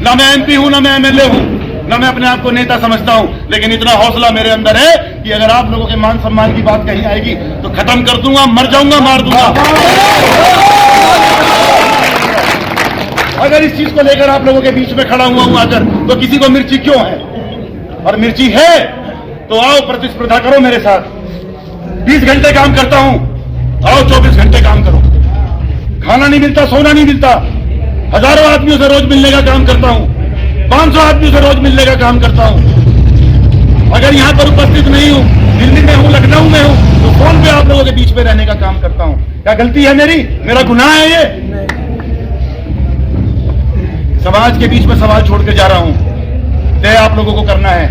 ना मैं एमपी हूं, ना मैं एमएलए हूं, ना मैं अपने आप को नेता समझता हूं, लेकिन इतना हौसला मेरे अंदर है कि अगर आप लोगों के मान सम्मान की बात कहीं आएगी तो खत्म कर दूंगा, मर जाऊंगा, मार दूंगा। अगर इस चीज को लेकर आप लोगों के बीच में खड़ा हुआ हूं आकर, तो किसी को मिर्ची क्यों है? और मिर्ची है तो आओ प्रतिस्पर्धा करो मेरे साथ। 20 घंटे काम करता हूं, आओ 24 घंटे काम करो। खाना नहीं मिलता, सोना नहीं मिलता, हजारों आदमियों से रोज मिलने का काम करता हूं, 500 आदमियों से रोज मिलने का काम करता हूं। अगर यहां पर उपस्थित नहीं हूं, दिल्ली में हूं, लखनऊ में हूं, तो फोन पे आप लोगों के बीच में रहने का काम करता हूं। क्या गलती है मेरी? मेरा गुनाह है ये? समाज के बीच में सवाल छोड़ के जा रहा हूं। तय आप लोगों को करना है,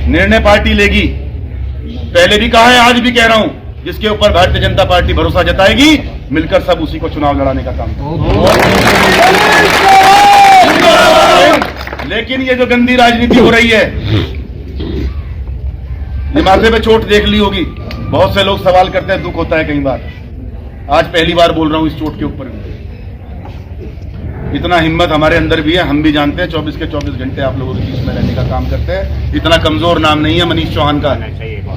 निर्णय पार्टी लेगी। पहले भी कहा है, आज भी कह रहा हूं, जिसके ऊपर भारतीय जनता पार्टी भरोसा जताएगी, मिलकर सब उसी को चुनाव लड़ाने का काम करेंगे। लेकिन ये जो गंदी राजनीति हो रही है, ये माथे पे चोट देख ली होगी। बहुत से लोग सवाल करते हैं, दुख होता है कई बार। आज पहली बार बोल रहा हूं इस चोट के ऊपर। इतना हिम्मत हमारे अंदर भी है, हम भी जानते हैं 24 के 24 घंटे आप लोगों के बीच में रहने का काम करते हैं। इतना कमजोर नाम नहीं है मनीष चौहान का,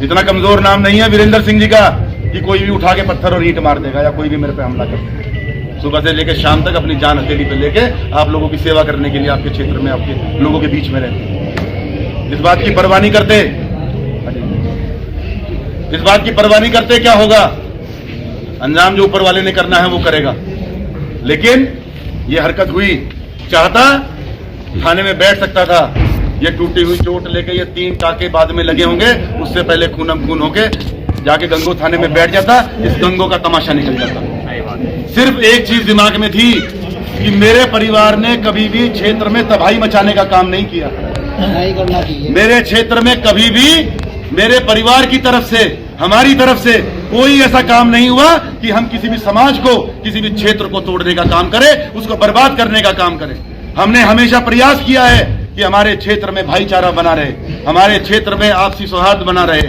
इतना कमजोर नाम नहीं है वीरेंद्र सिंह जी का कि कोई भी उठा के पत्थर और ईंट मार देगा या कोई भी मेरे पे हमला कर देगा। सुबह से लेकर शाम तक अपनी जान हथेली पे लेके आप लोगों की सेवा करने के लिए आपके क्षेत्र में, आपके लोगों के बीच में रहते। इस बात की परवाह नहीं करते, इस बात की परवाह नहीं करते क्या होगा, अंजाम जो ऊपर वाले ने करना है वो करेगा। लेकिन ये हरकत हुई, चाहता थाने में बैठ सकता था। ये टूटी हुई चोट लेके ये 3 टाके बाद में लगे होंगे, उससे पहले खूनम खून होके जाके गंगो थाने में बैठ जाता, इस गंगो का तमाशा निकल जाता। सिर्फ एक चीज दिमाग में थी कि मेरे परिवार ने कभी भी क्षेत्र में तबाही मचाने का काम नहीं किया। मेरे क्षेत्र में कभी भी मेरे परिवार की तरफ से, हमारी तरफ से कोई ऐसा काम नहीं हुआ कि हम किसी भी समाज को, किसी भी क्षेत्र को तोड़ने का काम करें, उसको बर्बाद करने का काम करें। हमने हमेशा प्रयास किया है कि हमारे क्षेत्र में भाईचारा बना रहे, हमारे क्षेत्र में आपसी सौहार्द बना रहे।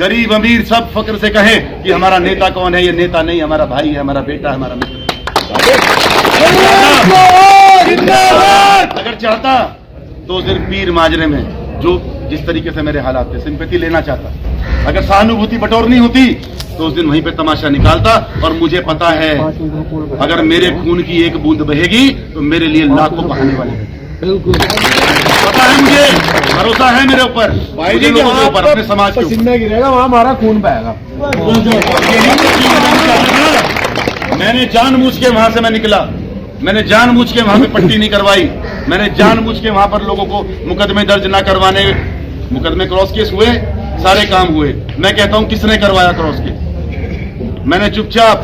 गरीब अमीर सब फक्र से कहें कि हमारा नेता कौन है, ये नेता नहीं, हमारा भाई है, हमारा बेटा है, हमारा मित्र। अगर चाहता तो सिर्फ पीर माजरे में जो जिस तरीके से मेरे हालात थे, सिंपैथी लेना चाहता। अगर सहानुभूति बटोरनी होती तो उस दिन वहीं पे तमाशा निकालता। और मुझे पता है अगर मेरे खून की एक बूंद बहेगी तो मेरे लिए लाखों बहाने वाले हैं। पता है, मुझे भरोसा है मेरे ऊपर, मुझे लोगों के ऊपर, अपने समाज के ऊपर। गिरेगा वहां हमारा खून बहेगा। मैंने जानबूझ के वहां से मैं निकला, मैंने जानबूझ के वहां पे पट्टी नहीं करवाई, मैंने जानबूझ के वहां पर लोगों को मुकदमे दर्ज ना करवाने, मुकदमे क्रॉस केस हुए, सारे काम हुए। मैं कहता हूं किसने करवाया क्रॉस केस? मैंने चुपचाप,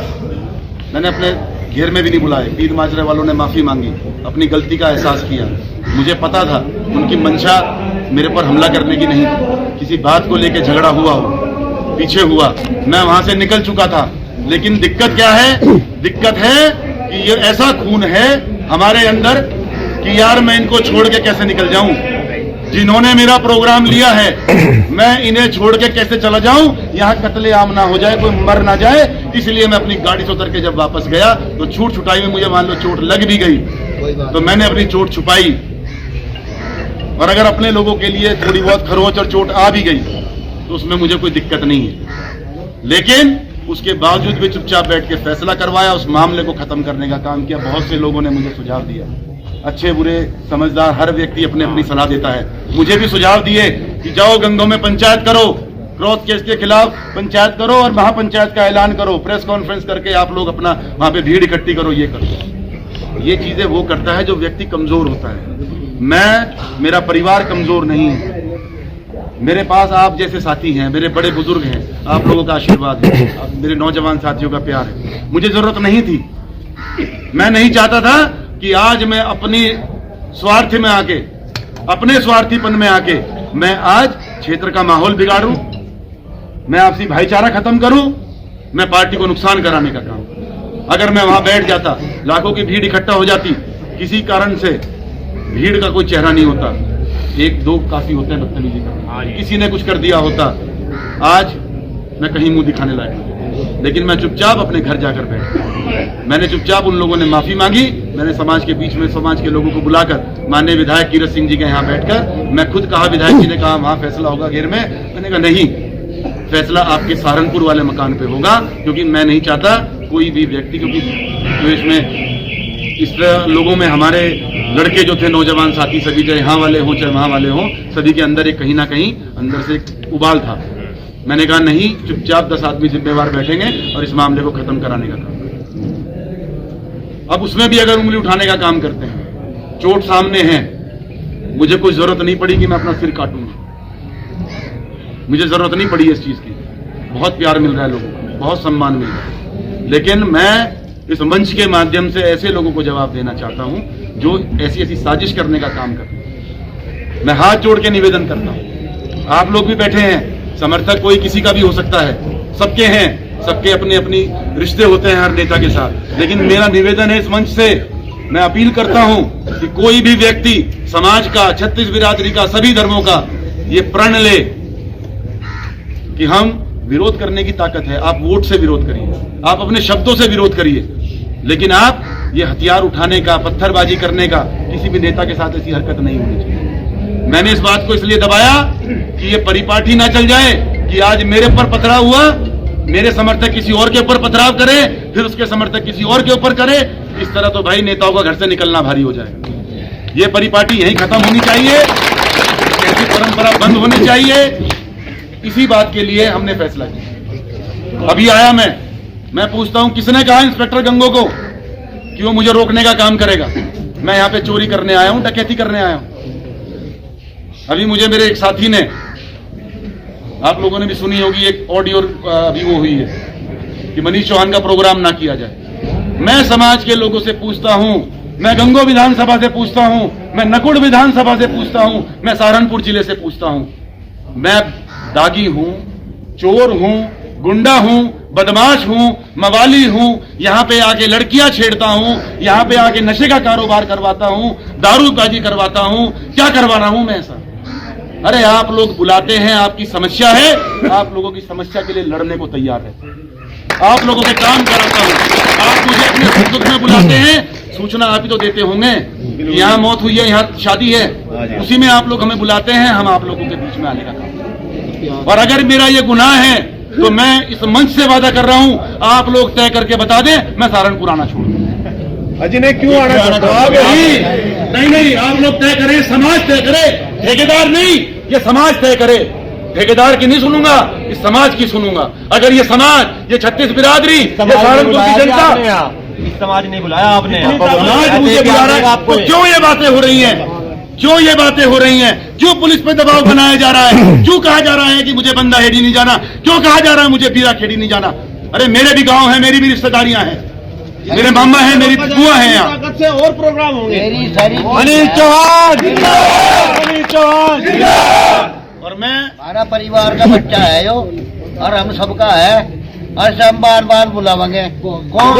मैंने अपने घेर में भी नहीं बुलाए। पीर माजरे वालों ने माफी मांगी, अपनी गलती का एहसास किया। मुझे पता था उनकी मंशा मेरे पर हमला करने की नहीं, किसी बात को लेकर झगड़ा हुआ हो, पीछे हुआ, मैं वहां से निकल चुका था। लेकिन दिक्कत क्या है? दिक्कत है कि ये ऐसा खून है हमारे अंदर कि यार मैं इनको छोड़ के कैसे निकल जाऊं। जिन्होंने मेरा प्रोग्राम लिया है, मैं इन्हें छोड़ के कैसे चला जाऊं, यहाँ कत्ले आम ना हो जाए, कोई मर ना जाए। इसलिए मैं अपनी गाड़ी से उतर के जब वापस गया तो छूट छुटाई में मुझे मान लो चोट लग भी गई, तो मैंने अपनी चोट छुपाई। और अगर अपने लोगों के लिए थोड़ी बहुत खरोच और चोट आ भी गई तो उसमें मुझे कोई दिक्कत नहीं है। लेकिन उसके बावजूद भी चुपचाप बैठ के फैसला करवाया, उस मामले को खत्म करने का काम किया। बहुत से लोगों ने मुझे सुझाव दिया, अच्छे बुरे समझदार हर व्यक्ति अपनी अपनी सलाह देता है। मुझे भी सुझाव दिए कि जाओ गंगों में पंचायत करो, क्रॉस केस के खिलाफ पंचायत करो और महापंचायत का ऐलान करो, प्रेस कॉन्फ्रेंस करके आप लोग अपना वहां पे भीड़ इकट्ठी करो, ये करो। ये चीजें वो करता है जो व्यक्ति कमजोर होता है। मैं, मेरा परिवार कमजोर नहीं है, मेरे पास आप जैसे साथी हैं, मेरे बड़े बुजुर्ग हैं, आप लोगों का आशीर्वाद है, मेरे नौजवान साथियों का प्यार है। मुझे जरूरत नहीं थी, मैं नहीं चाहता था कि आज मैं अपनी स्वार्थ में आके, अपने स्वार्थीपन में आके मैं आज क्षेत्र का माहौल बिगाड़ूं, मैं आपसी भाईचारा खत्म करूं, मैं पार्टी को नुकसान कराने का काम। अगर मैं वहां बैठ जाता, लाखों की भीड़ इकट्ठा हो जाती, किसी कारण से भीड़ का कोई चेहरा नहीं होता, एक दो काफी होते हैं बदतमीजी का, किसी ने कुछ कर दिया होता, आज मैं कहीं मुंह दिखाने लायक लेकिन मैं चुपचाप अपने घर जाकर बैठ गया। मैंने चुपचाप, उन लोगों ने माफी मांगी, मैंने समाज के बीच में समाज के लोगों को बुलाकर माननीय विधायक कीरत सिंह जी के यहाँ बैठकर मैं खुद कहा, विधायक जी ने कहा वहां फैसला होगा घेर में, मैंने कहा नहीं, फैसला आपके सहारनपुर वाले मकान पे होगा, क्योंकि मैं नहीं चाहता कोई भी व्यक्ति, क्योंकि जो इसमें इस तरह लोगों में हमारे लड़के जो थे, नौजवान साथी सभी, चाहे यहाँ वाले हों चाहे वहां वाले हों, सभी के अंदर एक कहीं ना कहीं अंदर से एक उबाल था। मैंने कहा नहीं, चुपचाप 10 आदमी जिम्मेवार बैठेंगे और इस मामले को खत्म कराने का काम करेंगे। अब उसमें भी अगर उंगली उठाने का काम करते हैं, चोट सामने है, मुझे कोई जरूरत नहीं पड़ी कि मैं अपना सिर काटूंगा, मुझे जरूरत नहीं पड़ी इस चीज की, बहुत प्यार मिल रहा है लोगों को, बहुत सम्मान मिल रहा है, लेकिन मैं इस मंच के माध्यम से ऐसे लोगों को जवाब देना चाहता हूं जो ऐसी ऐसी साजिश करने का काम करते हैं। मैं हाथ जोड़ के निवेदन करता हूं, आप लोग भी बैठे हैं, समर्थक कोई किसी का भी हो सकता है, सबके हैं, सबके अपने अपनी रिश्ते होते हैं हर नेता के साथ, लेकिन मेरा निवेदन है इस मंच से, मैं अपील करता हूं कि कोई भी व्यक्ति समाज का, छत्तीस बिरादरी का, सभी धर्मों का ये प्रण ले कि हम विरोध करने की ताकत है। आप वोट से विरोध करिए, आप अपने शब्दों से विरोध करिए, लेकिन आप ये हथियार उठाने का, पत्थरबाजी करने का, किसी भी नेता के साथ ऐसी हरकत नहीं होनी चाहिए। मैंने इस बात को इसलिए दबाया कि ये परिपाटी ना चल जाए कि आज मेरे पर पथराव हुआ, मेरे समर्थक किसी और के ऊपर पथराव करे, फिर उसके समर्थक किसी और के ऊपर करे। इस तरह तो भाई नेताओं का घर से निकलना भारी हो जाएगा। ये परिपाटी यहीं खत्म होनी चाहिए, ऐसी परंपरा बंद होनी चाहिए। इसी बात के लिए हमने फैसला किया। अभी आया मैं पूछता हूं, किसने कहा इंस्पेक्टर गंगो को कि वो मुझे रोकने का काम करेगा? मैं यहां पे चोरी करने आया हूं, डकैती करने आया हूं। अभी मुझे मेरे एक साथी ने, आप लोगों ने भी सुनी होगी, एक ऑडियो अभी वो हुई है कि मनीष चौहान का प्रोग्राम ना किया जाए। मैं समाज के लोगों से पूछता हूं, मैं गंगो विधानसभा से पूछता हूं, मैं नकुड़ विधानसभा से पूछता हूं, मैं सहारनपुर जिले से पूछता हूं, मैं दागी हूं, चोर हूं, गुंडा हूं, बदमाश हूं, मवाली हूं, यहां पे आके लड़कियां छेड़ता हूं, यहां पे आके नशे का कारोबार करवाता हूं, दारूबाजी करवाता हूं, क्या करवा रहा हूं मैं ऐसा? अरे आप लोग बुलाते हैं, आपकी समस्या है, आप लोगों की समस्या के लिए लड़ने को तैयार है, आप लोगों से काम कराता हूं। आप मुझे अपने सुख दुख में बुलाते हैं, सूचना आप ही तो देते होंगे कि यहाँ मौत हुई है, यहाँ शादी है, उसी में आप लोग हमें बुलाते हैं, हम आप लोगों के बीच में आने का काम। और अगर मेरा ये गुनाह है तो मैं इस मंच से वादा कर रहा हूं, आप लोग तय करके बता दें, मैं सहारनपुर आना छोड़ दूं। अजी ने क्यों आना? नहीं, आप लोग तय करें, समाज तय करे, ठेकेदार नहीं, ये समाज तय करे। ठेकेदार की नहीं सुनूंगा, इस समाज की सुनूंगा। अगर ये समाज, ये छत्तीस बिरादरी, ये सहारनपुर की जनता, समाज नहीं बुलाया आपने, समाज मुझे बुला रहा है, तो क्यों ये बातें हो रही हैं? क्यों ये बातें हो रही हैं? क्यों पुलिस पे दबाव बनाया जा रहा है? क्यों कहा जा रहा है कि मुझे बंदा हेड़ी नहीं जाना? क्यों कहा जा रहा है मुझे बीरा खेड़ी नहीं जाना? अरे मेरे भी गांव है, मेरी भी रिश्तेदारियां हैं, मेरे मामा है, मेरी बुआ है यहाँ। ताकत से और प्रोग्राम होंगे। मनीष चौहान, मनीष चौहान। और मैं, हमारा परिवार का बच्चा है जो, और हम सबका है, और सब बार बार बुलावेंगे। बहुत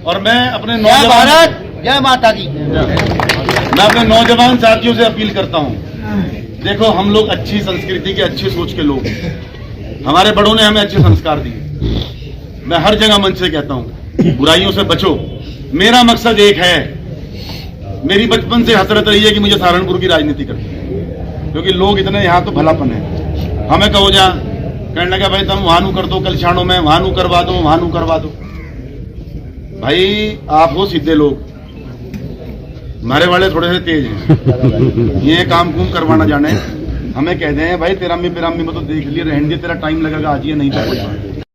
और मैं अपने जय भारत, जय माता दी। मैं अपने नौजवान साथियों से अपील करता हूं, देखो हम लोग अच्छी संस्कृति के, अच्छी सोच के लोग हैं, हमारे बड़ों ने हमें अच्छे संस्कार दिए। मैं हर जगह मंच से कहता हूं, बुराइयों से बचो। मेरा मकसद एक है, मेरी बचपन से हसरत रही है कि मुझे सहारनपुर की राजनीति करनी, क्योंकि लोग इतने यहाँ तो भलापन है। हमें कहो जा कहने लगा भाई तुम वहां कर दो, कल छाणों में वहां करवा दो, वहां करवा दो। भाई आप हो सीधे लोग, हमारे वाले थोड़े से तेज हैं, ये काम कुम करवाना जाने। हमें कहते हैं भाई तेरा मी में तो देख लिए, रहने दे, तेरा टाइम लगेगा, आज ये नहीं तो